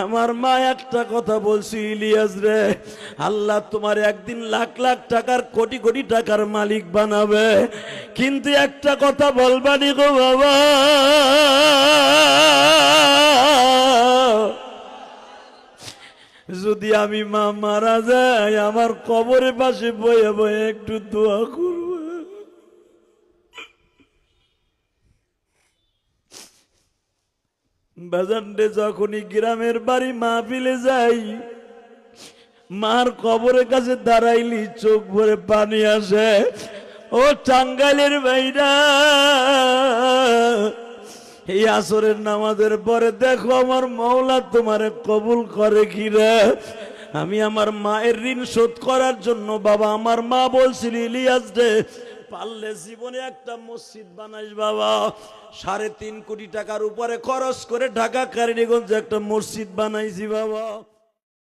আমার মা একটা কথা বলছি, ইলিয়াস রে, আল্লাহ তোমার একদিন লাখ লাখ টাকার কোটি কোটি টাকার মালিক বানাবে, কিন্তু একটা কথা বলবানি গো বাবা, যদি আমি মা মারা যাই আমার কবরের পাশে বয়ে বয়ে একটু দোয়া করব। বাজানরে যখনই গ্রামের বাড়ি মাহফিলে যাই, মার কবরের কাছে দাঁড়াইলি চোখ ভরে পানি আসে। ও টাঙ্গাইলের ভাইরা, এই আসরের নামাজের পরে দেখো আমার মওলা তোমারে কবুল করে কিনা। আমি আমার মায়ের ঋণ শোধ করার জন্য, বাবা আমার মা বলছিল, ইলিয়াস রে পারলে জীবনে একটা মসজিদ বানাইস বাবা। 3.5 কোটি টাকার উপরে খরচ করে ঢাকা কারিগঞ্জে একটা মসজিদ বানাইছি বাবা।